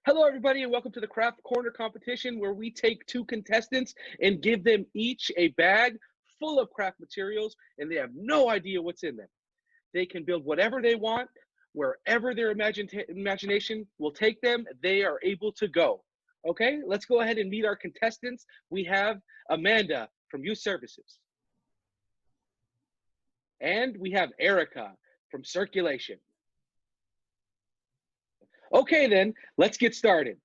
Hello, everybody, and welcome to the Craft Corner competition where we take two contestants and give them each a bag full of craft materials, and they have no idea what's in them. They can build whatever they want, wherever their imagination will take them, they are able to go. Okay, let's go ahead and meet our contestants. We have Amanda from Youth Services, and we have Erica from Circulation. Okay, then, let's get started.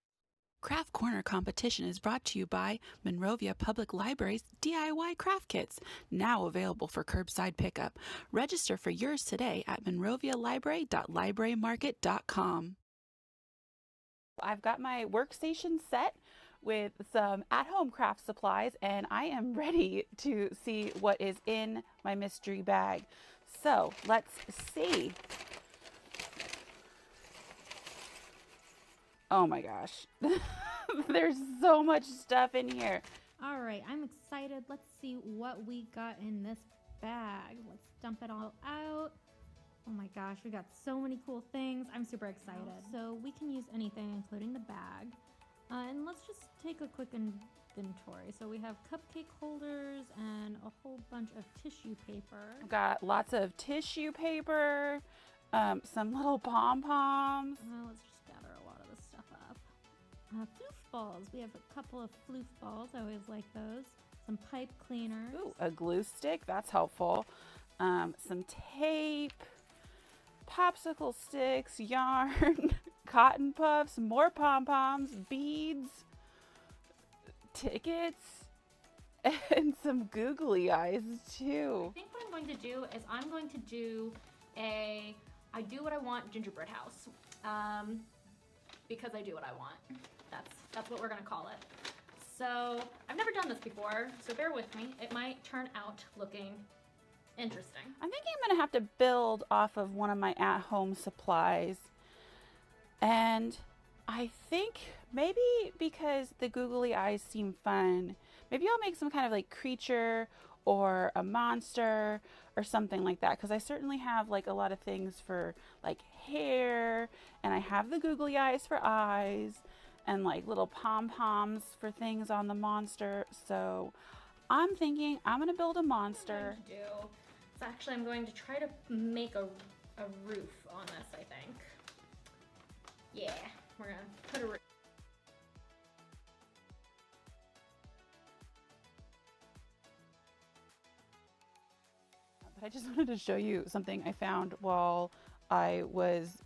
Craft Corner competition is brought to you by Monrovia Public Library's DIY craft kits, now available for curbside pickup. Register for yours today at monrovialibrary.librarymarket.com. I've got my workstation set with some at-home craft supplies, and I am ready to see what is in my mystery bag. So let's see. Oh my gosh. There's so much stuff in here. All right, I'm excited. Let's see what we got in this bag. Let's dump it all out. Oh my gosh, we got so many cool things. I'm super excited. So we can use anything, including the bag. And let's just take a quick inventory. So we have cupcake holders and a whole bunch of tissue paper. I've got lots of tissue paper, some little pom-poms. Let's just gather a lot of this stuff up. Floof balls. We have a couple of floof balls. I always like those. Some pipe cleaners. Ooh, a glue stick. That's helpful. Some tape, popsicle sticks, yarn, cotton puffs, more pom-poms, beads, tickets, and some googly eyes too. I think what I'm going to do is I'm going to do a I do what I want gingerbread house. Because I do what I want. That's what we're gonna call it. So I've never done this before, so bear with me. It might turn out looking interesting. I'm thinking I'm gonna have to build off of one of my at-home supplies. And I think maybe because the googly eyes seem fun, maybe I'll make some kind of like creature or a monster or something like that, because I certainly have like a lot of things for like hair, and I have the googly eyes for eyes, and like little pom-poms for things on the monster. So I'm thinking I'm gonna build a monster. I'm going to try to make a roof on this, I think. Yeah, we're gonna put a roof. But I just wanted to show you something I found while I was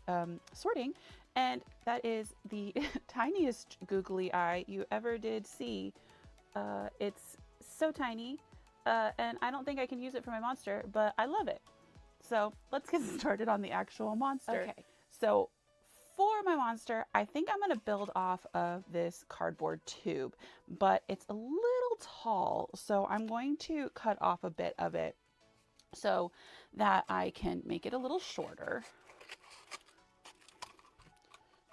sorting, and that is the tiniest googly eye you ever did see. It's so tiny, and I don't think I can use it for my monster, but I love it. So let's get started on the actual monster. Okay, so for my monster, I think I'm going to build off of this cardboard tube, but it's a little tall, so I'm going to cut off a bit of it so that I can make it a little shorter.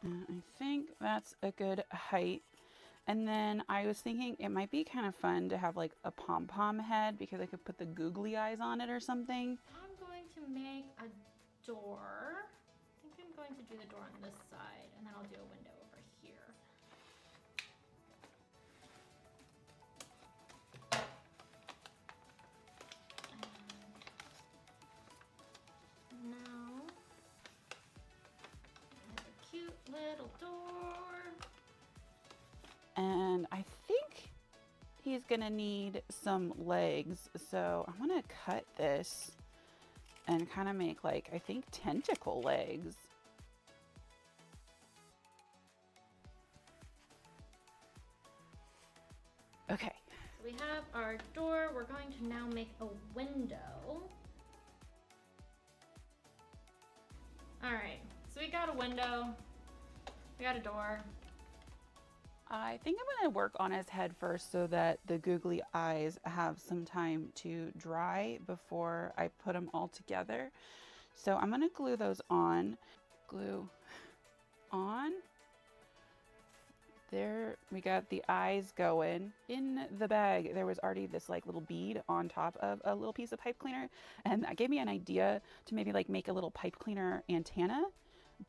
And I think that's a good height. And then I was thinking it might be kind of fun to have like a pom-pom head, because I could put the googly eyes on it or something. I'm going to make a door. I think I'm going to do the door on this side, and then I'll do a window over here. Now, a cute little door. And I think he's gonna need some legs, so I'm gonna cut this and kind of make like, I think, tentacle legs. Okay. So we have our door. We're going to now make a window. All right, so we got a window, we got a door. I think I'm going to work on his head first so that the googly eyes have some time to dry before I put them all together. So I'm going to glue those on. Glue on. There we got the eyes going. In the bag there was already this like little bead on top of a little piece of pipe cleaner, and that gave me an idea to maybe like make a little pipe cleaner antenna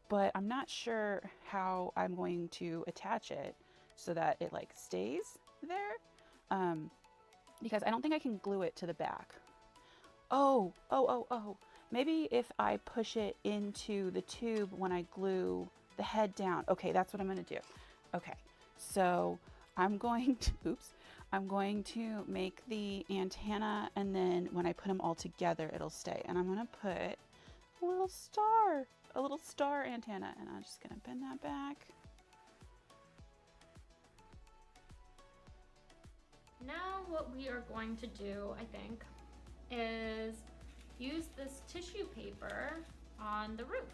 but I'm not sure how I'm going to attach it so that it like stays there. Because I don't think I can glue it to the back. Oh. Maybe if I push it into the tube when I glue the head down. Okay, that's what I'm going to do. Okay, so I'm going to, oops, I'm going to make the antenna, and then when I put them all together, it'll stay. And I'm going to put a little star antenna, and I'm just going to bend that back. Now what we are going to do, I think, is use this tissue paper on the roof.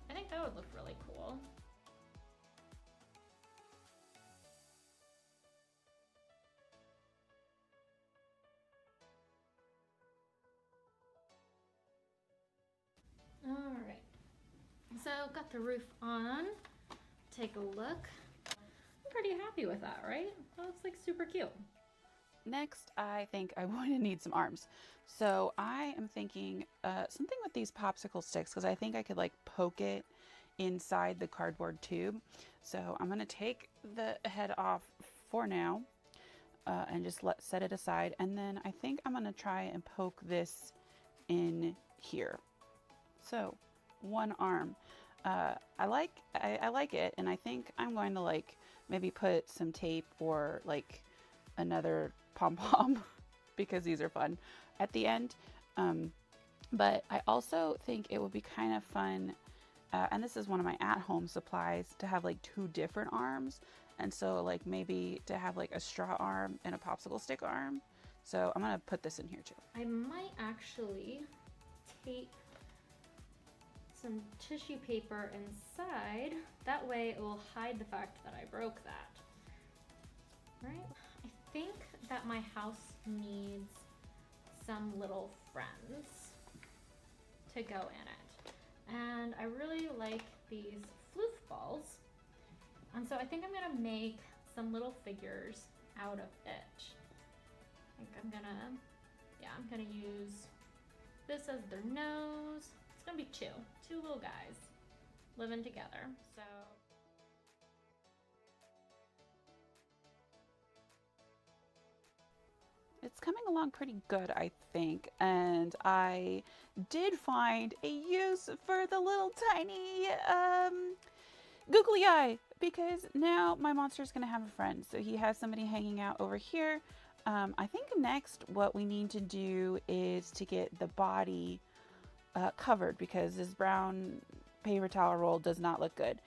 I think that would look really cool. All right, so got the roof on. Take a look. I'm pretty happy with that, right? That looks like super cute. Next, I think I'm going to need some arms. So I am thinking something with these popsicle sticks, because I think I could like poke it inside the cardboard tube. So I'm going to take the head off for now and just set it aside. And then I think I'm going to try and poke this in here. So one arm. I like it, and I think I'm going to like maybe put some tape or like another pom-pom because these are fun at the end. But I also think it would be kind of fun, and this is one of my at-home supplies, to have like two different arms. And so like maybe to have like a straw arm and a popsicle stick arm. So I'm gonna put this in here too. I might actually tape some tissue paper inside. That way it will hide the fact that I broke that. Right? I think that my house needs some little friends to go in it. And I really like these floof balls. And so I think I'm gonna make some little figures out of it. I think I'm gonna use this as their nose. It's gonna be two little guys living together. So it's coming along pretty good, I think, and I did find a use for the little tiny googly eye, because now my monster is going to have a friend. So he has somebody hanging out over here. I think next what we need to do is to get the body covered, because this brown paper towel roll does not look good.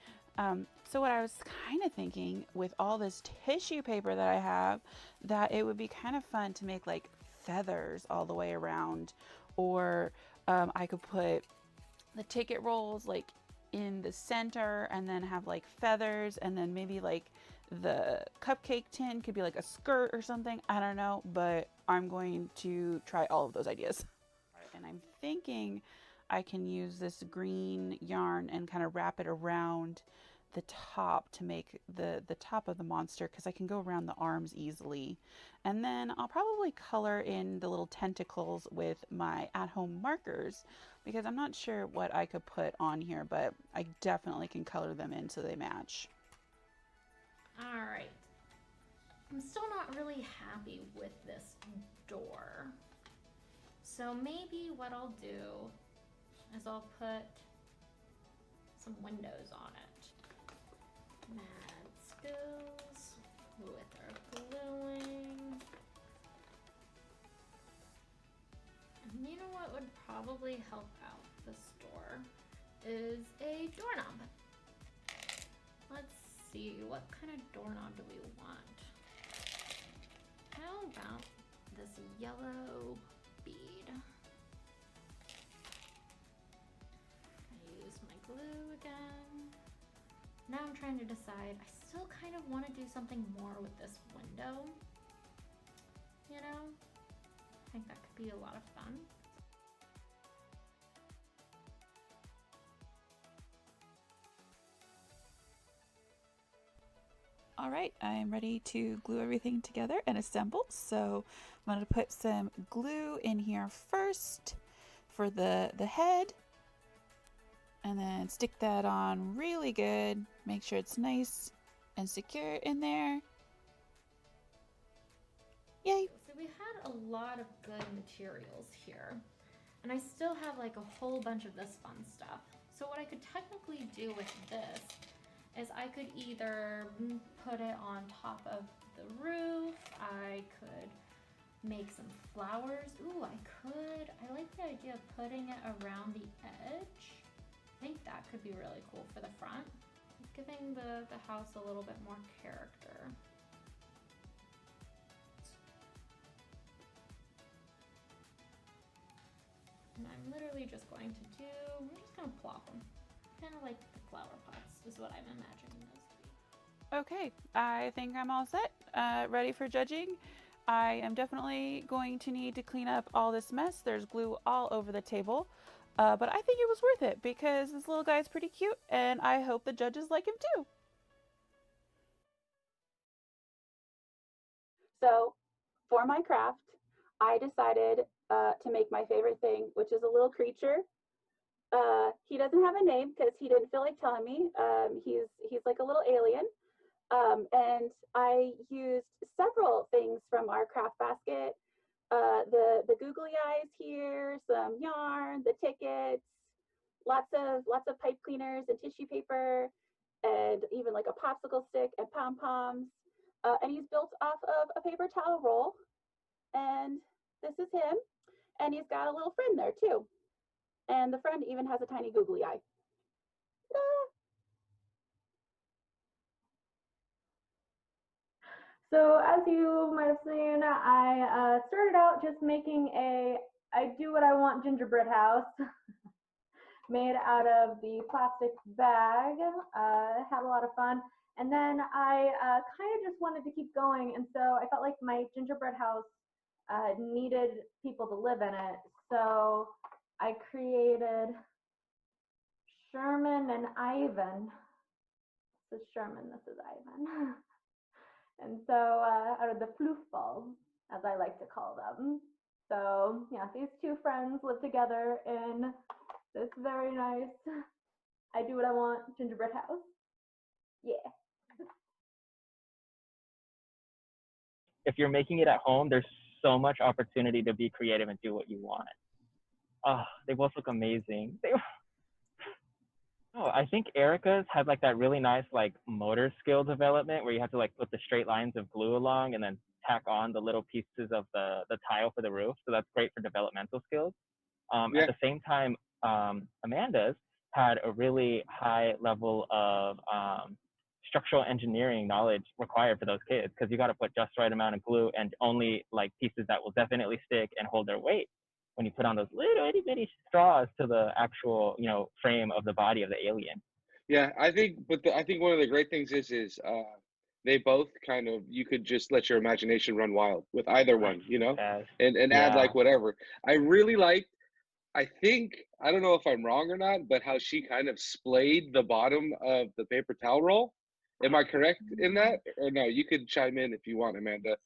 So what I was kind of thinking, with all this tissue paper that I have, that it would be kind of fun to make like feathers all the way around, or I could put the ticket rolls like in the center and then have like feathers, and then maybe like the cupcake tin could be like a skirt or something. I don't know, but I'm going to try all of those ideas. And I'm thinking I can use this green yarn and kind of wrap it around the top to make the top of the monster, because I can go around the arms easily. And then I'll probably color in the little tentacles with my at-home markers, because I'm not sure what I could put on here, but I definitely can color them in so they match. all right. I'm still not really happy with this door. So maybe what I'll do is I'll put some windows on it. Mad skills with our gluing. And you know what would probably help out this door is a doorknob. Let's see, what kind of doorknob do we want? How about this yellow bead? I use my glue again. Now I'm trying to decide. I still kind of want to do something more with this window. You know? I think that could be a lot of fun. All right, I'm ready to glue everything together and assemble. So I'm going to put some glue in here first for the head. And then stick that on really good. Make sure it's nice and secure in there. Yay. So we had a lot of good materials here. And I still have like a whole bunch of this fun stuff. So what I could technically do with this is I could either put it on top of the roof. I could make some flowers. Ooh, I like the idea of putting it around the edge. I think that could be really cool for the front, giving the house a little bit more character. And I'm literally just going to I'm just gonna plop them. Kind of like the flower pots is what I'm imagining those to be. Okay, I think I'm all set, ready for judging. I am definitely going to need to clean up all this mess. There's glue all over the table, but I think it was worth it because this little guy's pretty cute, and I hope the judges like him too. So, for my craft, I decided to make my favorite thing, which is a little creature. He doesn't have a name because he didn't feel like telling me. He's like a little alien. And I used several things from our craft basket. The googly eyes here, some yarn, the tickets, lots of pipe cleaners and tissue paper, and even like a popsicle stick and pom-poms. And he's built off of a paper towel roll. And this is him. And he's got a little friend there too. And the friend even has a tiny googly eye. So as you might have seen, I started out just making I do what I want gingerbread house made out of the plastic bag. Had a lot of fun. And then I kind of just wanted to keep going. And so I felt like my gingerbread house needed people to live in it. So I created Sherman and Ivan. This is Sherman, this is Ivan. And so out of the floofballs, as I like to call them. So yeah, these two friends live together in this very nice, I do what I want gingerbread house. Yeah. If you're making it at home, there's so much opportunity to be creative and do what you want. Oh, they both look amazing. I think Erica's had like that really nice like motor skill development where you have to like put the straight lines of glue along and then tack on the little pieces of the tile for the roof. So that's great for developmental skills. Yeah. At the same time, Amanda's had a really high level of structural engineering knowledge required for those kids because you got to put just the right amount of glue and only like pieces that will definitely stick and hold their weight when you put on those little itty bitty straws to the actual, frame of the body of the alien. Yeah, I think, I think one of the great things is they both kind of, you could just let your imagination run wild with either one, Yes. and add like whatever. I really liked, I think, I don't know if I'm wrong or not, but how she kind of splayed the bottom of the paper towel roll. Am I correct in that? Or no, you could chime in if you want, Amanda,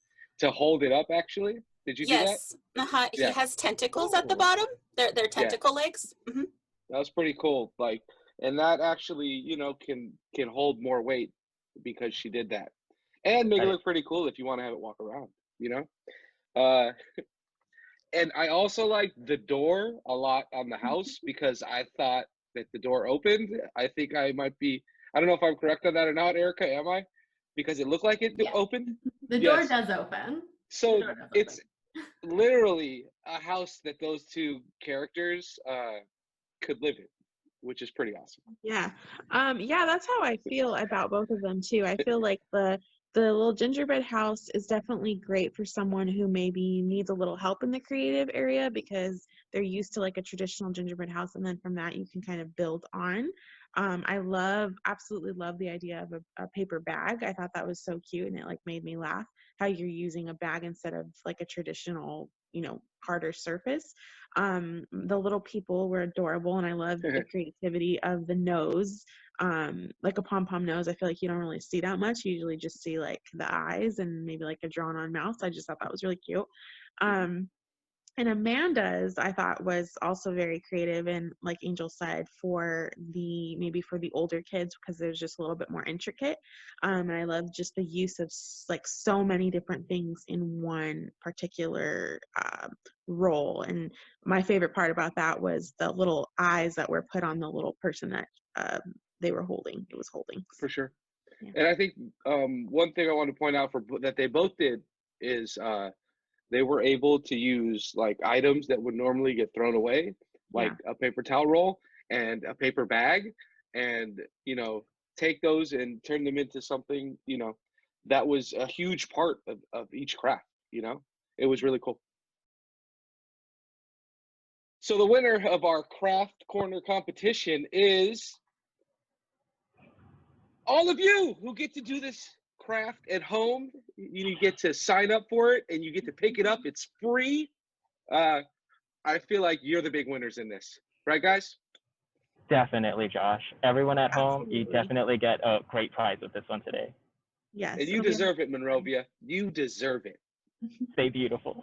to hold it up actually. Did you do that? Yes. Uh-huh. He Yeah. has tentacles at the bottom. They're tentacle legs. That was pretty cool. Like, and that actually, can hold more weight because she did that, and make it look pretty cool if you want to have it walk around. And I also like the door a lot on the house because I thought that the door opened. I think I might be. I don't know if I'm correct on that or not, Erica. Am I? Because it looked like it opened. The door does open. So it's literally a house that those two characters could live in, which is pretty awesome. Yeah. Yeah, that's how I feel about both of them too. I feel like the little gingerbread house is definitely great for someone who maybe needs a little help in the creative area because they're used to like a traditional gingerbread house, and then from that you can kind of build on. I absolutely love the idea of a paper bag. I thought that was so cute, and it like made me laugh how you're using a bag instead of like a traditional, harder surface. The little people were adorable, and I love the creativity of the nose, like a pom-pom nose. I feel like you don't really see that much. You usually just see like the eyes and maybe like a drawn on mouth. So I just thought that was really cute. And Amanda's, I thought, was also very creative, and like Angel said, for the older kids, because it was just a little bit more intricate. And I love just the use of like so many different things in one particular role. And my favorite part about that was the little eyes that were put on the little person that they were holding. It was holding. For sure. Yeah. And I think one thing I want to point out that they both did is they were able to use like items that would normally get thrown away, like a paper towel roll and a paper bag, and, you know, take those and turn them into something, you know, that was a huge part of each craft, you know. It was really cool. So the winner of our craft corner competition is all of you who get to do this craft at home. You get to sign up for it and you get to pick it up. It's free. I feel like you're the big winners in this, right, guys? Definitely, Josh. Everyone at home, you Absolutely. definitely get a great prize with this one today. Yes. And you deserve it, Monrovia. You deserve it. Stay beautiful.